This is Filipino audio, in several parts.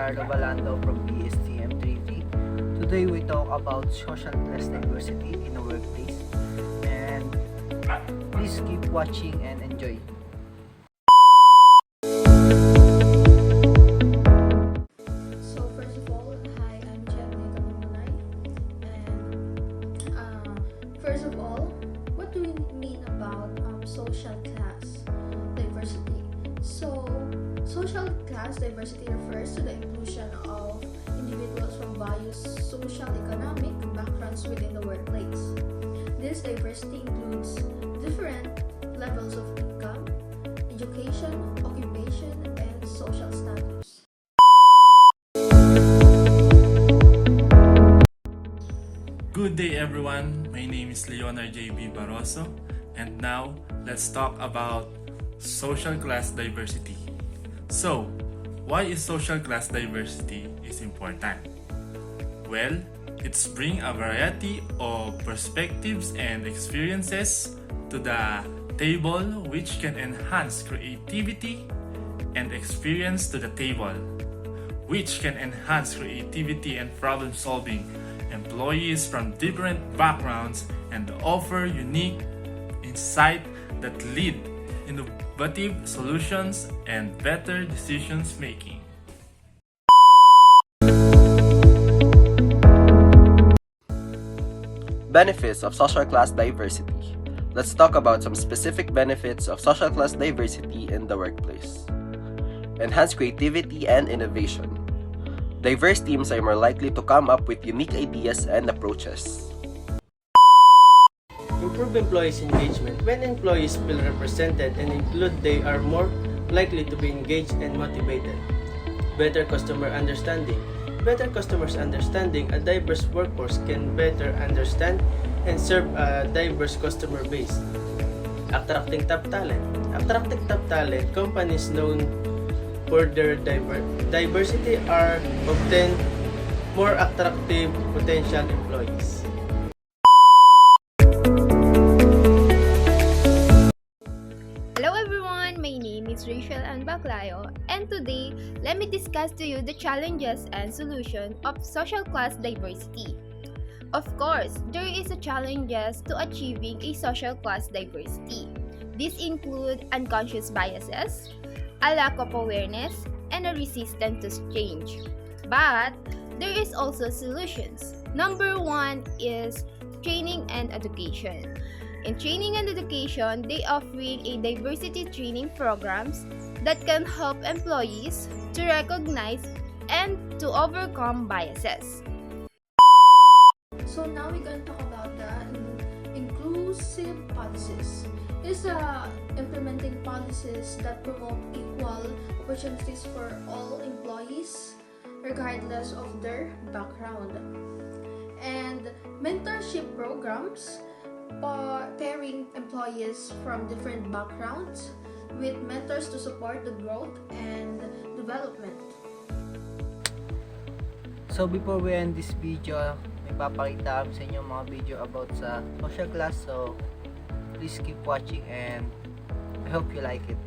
Carlo Balando from BSTM3V. Today we talk about social class diversity in the workplace. And please keep watching and enjoy. So first of all, hi, I'm Jenny Kamunay. And first of all, what do we mean about social class diversity? So social class diversity refers to the inclusion of individuals from various social economic backgrounds within the workplace. This diversity includes different levels of income, education, occupation, and social status. Good day everyone, my name is Leonard J.B. Barroso and now let's talk about social class diversity. So, why is social class diversity is important? Well, it's bring a variety of perspectives and experiences to the table which can enhance creativity and experience to the table, which can enhance creativity and problem solving employees from different backgrounds and offer unique insight that lead innovative solutions and better decisions making. Benefits of social class diversity. Let's talk about some specific benefits of social class diversity in the workplace. Enhance creativity and innovation. Diverse teams are more likely to come up with unique ideas and approaches. Improve employees' engagement. When employees feel represented and included, they are more likely to be engaged and motivated. Better customer understanding. Better customers understanding, a diverse workforce can better understand and serve a diverse customer base. Attracting top talent. Attracting top talent, companies known for their diversity are often more attractive potential employees. Hello everyone, my name is Rachel Ann Baclayo, and today let me discuss to you the challenges and solution of social class diversity. Of course, there is a challenges to achieving a social class diversity. These include unconscious biases, a lack of awareness, and a resistance to change. But there is also solutions. Number one is training and education. In training and education, they offering a diversity training programs that can help employees to recognize and to overcome biases. So now we're going to talk about the inclusive policies. It's implementing policies that promote equal opportunities for all employees regardless of their background. And mentorship programs pairing employees from different backgrounds with mentors to support the growth and development. So before we end this video, may papakita kami sa inyo mga video about sa social class. So please keep watching and I hope you like it.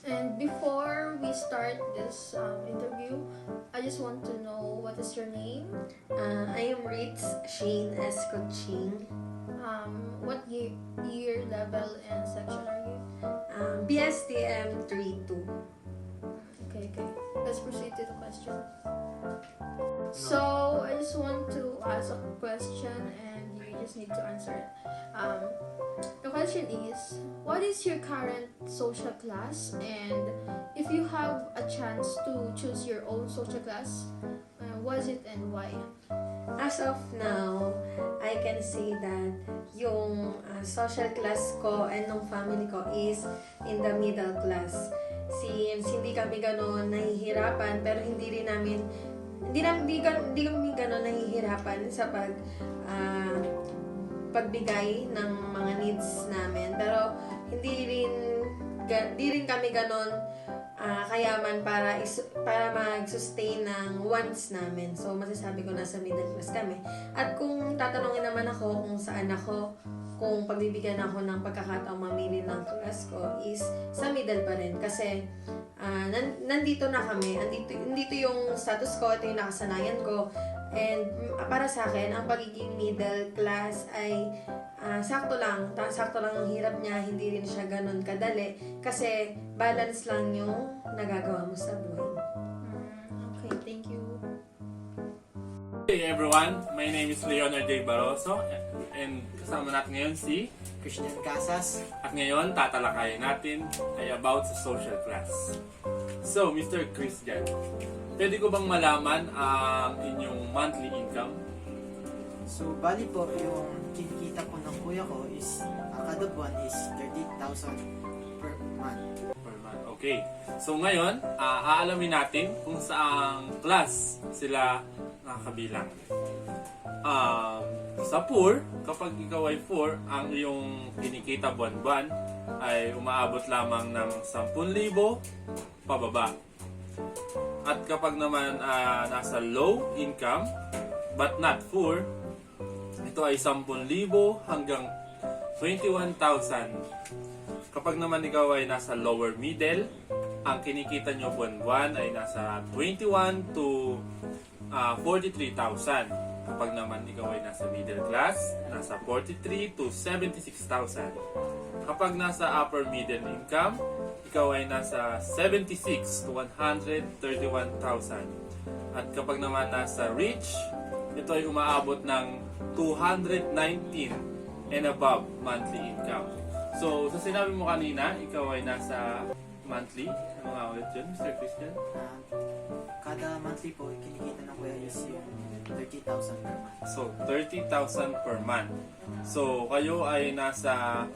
And before we start this interview, I just want to know what is your name, I am Ritz Shane S. Coaching, what year, level, and section are you? BSTM 32. Okay. Let's proceed to the question. So I just want to ask a question and you just need to answer it. The question is, what is your current social class, and if you have a chance to choose your own social class, what is it and why? As of now, I can say that yung social class ko and ng family ko is in the middle class. Since hindi kami gano'n nahihirapan, pero hindi kami gano'n nahihirapan sa pagbigay ng mga needs namin. Pero hindi rin kami gano'n kayaman para mag-sustain ng wants namin. So, masasabi ko nasa middle class kami. At kung tatanungin naman ako kung saan ako kung pagbibigyan ako ng pagkakataong mamili ng class ko is sa middle pa rin. Kasi nandito na kami, nandito yung status ko, ito yung nakasanayan ko. And para sa akin, ang pagiging middle class ay sakto lang ang hirap niya, hindi rin siya ganun kadali. Kasi balance lang yung nagagawa mo sa buhay. Okay, thank you. Hey everyone, my name is Leonard J. Barroso and kasama natin ngayon si Christian Casas. at ngayon tatalakayin natin ay about sa social class. So, Mr. Christian, pwede ko bang malaman ang inyong monthly income? So, bali po, yung kinikita ko ng kuya ko is, kada buwan is 30,000 per month. Per month. Okay. So ngayon, aalamin natin kung saang class sila nakakabilang. Sa poor, kapag ikaw ay poor, ang iyong kinikita buwan-buwan ay umaabot lamang ng 10,000 pababa. At kapag naman nasa low income but not poor, ito ay 10,000 hanggang 21,000. Kapag naman ikaw ay nasa lower middle, ang kinikita nyo buwan-buwan ay nasa 21 to 43,000. Kapag naman ikaw ay nasa middle class, nasa 43 to 76,000. Kapag nasa upper middle income, ikaw ay nasa 76 to 131,000. At kapag naman nasa rich, ito ay umaabot ng 219 and above monthly income. So, sa sinabi mo kanina, ikaw ay nasa monthly. Ano nga ulit yun, Mr. Christian? Kada monthly po, kinikita ng kuya is yung 30,000 per month. So, 30,000 per month. So, kayo ay nasa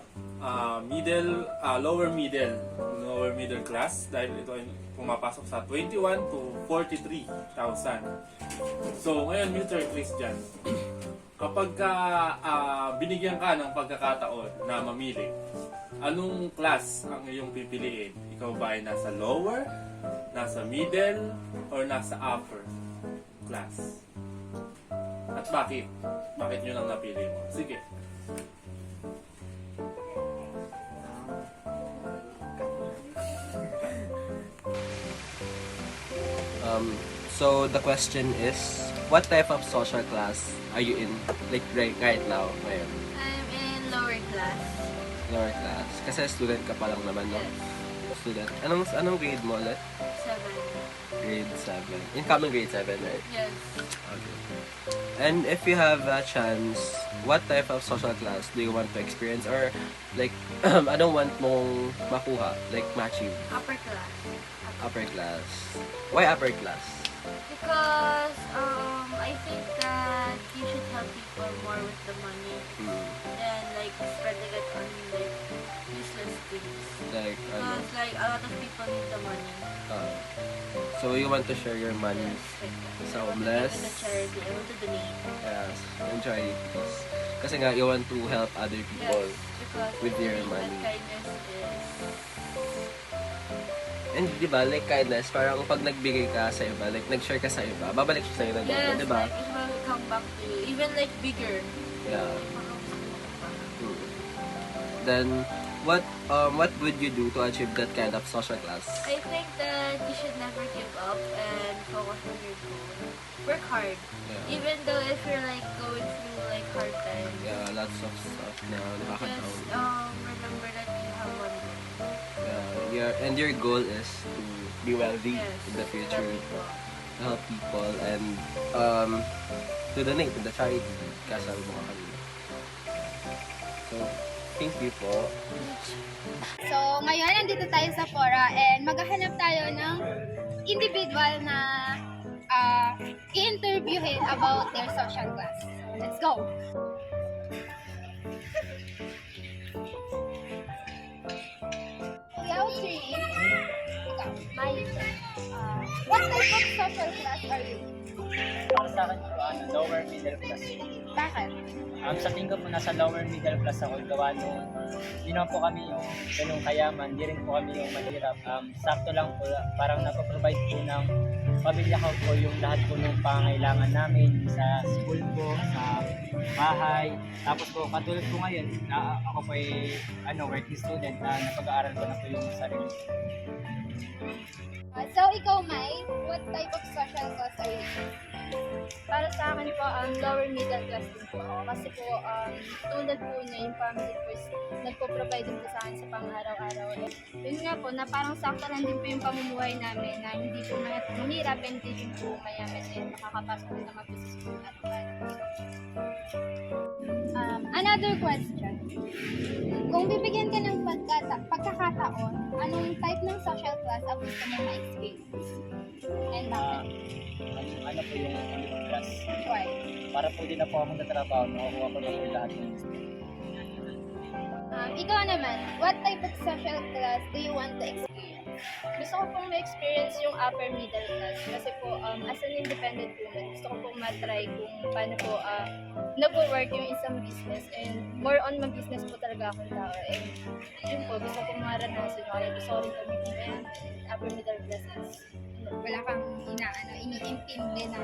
lower middle class dahil ito ay pumapasok sa 21 to 43,000. So, ngayon, Mr. Christian, kapag binigyan ka ng pagkakataon na mamili, anong class ang iyong pipiliin? Ikaw ba ay nasa lower, nasa middle, or nasa upper class? At bakit? Bakit yun ang napili mo? Sige. So the question is, what type of social class are you in? Like right now, ngayon? I'm in lower class. Lower class. Kasi student ka pa lang naman, no? Student. Anong grade mo ulit? 7. Grade 7. Incoming grade 7, right? Yes. Okay. And if you have a chance, what type of social class do you want to experience? Or like, anong want mong makuha? Like, ma-achieve? Upper class. Upper class. Why upper class? Because I think that you should help people more with the money than like spending it on like useless things. Like, Because like a lot of people need the money. so you want to share your money Yes, like that. sa I want to homeless? give it to charity. I want to donate. Yes, and charities. Kasi nga, you want to help other people. Yes, because with I your believe money. that kindness is And di ba, like kindness, parang pag nagbigay ka sa iba, like nag-share ka sa iba, babalik siya sa'yo ng yes, double, di ba? like it will come back to you. Even like bigger. Yeah. Then, what would you do to achieve that kind of social class? I think that you should never give up and focus on your goal. Work hard. Yeah. Even though if you're like going through like hard times. Yeah, lots of stuff na nakaka-down. Just remember that you have one goal. Yeah, and your goal is to be wealthy Yes. in the help future, people. help people, and to donate to the charity. Kasabi mo ka kanina. So, thank you po. So, ngayon nandito tayo sa Fora and maghahanap tayo ng individual na i-interviewin about their social class. Let's go! Ikaw, three. Ikaw, Mike. What type of social class are you? Para sa akin po, lower middle class. Bakit? Sa tingin ko po, nasa lower middle class ako. Gawa nung, hindi naman po kami yung ganung kayaman, hindi rin po kami yung mahirap. Sakto lang po, parang napaprovide po ng pamilya ko po yung lahat po ng pangangailangan namin sa school po, sa bahay. Tapos po, katulad po ngayon, ako po ay working student na napag-aaral ko na po yung sarili ko. So, ikaw, Mai, what type of social class are you? Para sa akin po, lower middle class din po ako. Kasi po, tulad po na yung family first, nagpo-provide din po sa akin sa pang-araw-araw. Yun nga po, na parang sakto lang din po yung pamumuhay namin na hindi po mahirap and hindi din po mayaman din makakapasok din naman po sa school at another question. Kung bibigyan ka ng pagkakataon, anong type ng social class ang gusto mo ma-experience? And bakit? Ano po yung class? Why? Para po din na po ako magtatrabaho, makukuha ko na po yung lahat ng Ikaw naman, what type of social class do you want to experience? Gusto ko pong ma-experience yung upper middle class kasi po as an independent woman, gusto ko pong matry kung paano po nag-work yung isang business and more on mag-business po talaga akong tao and yun po, gusto kong maranasan kaya gusto ko rin gamitin na yan upper middle class is wala kang iniintindi na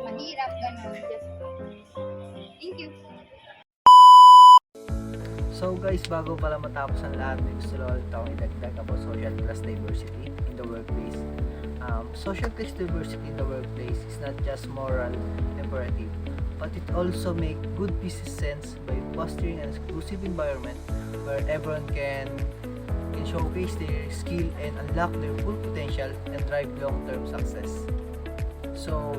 mahirap, gano'n. Just, thank you. So guys, bago pala matapos ang lahat, may gusto lang ulit akong idagdag about social class diversity in the workplace. Social class diversity in the workplace is not just moral imperative, but it also makes good business sense by fostering an exclusive environment where everyone can showcase their skill and unlock their full potential and drive long-term success. So,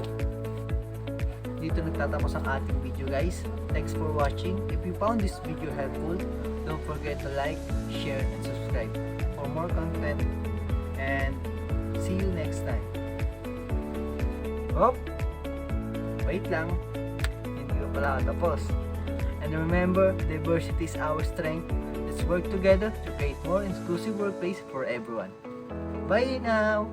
dito nagtatapos ang ating video guys. Thanks for watching. If you found this video helpful, don't forget to like, share, and subscribe for more content. And see you next time. Oh! Wait lang. Hindi ko pala tapos. And remember, diversity is our strength. Let's work together to create more inclusive workplace for everyone. Bye now!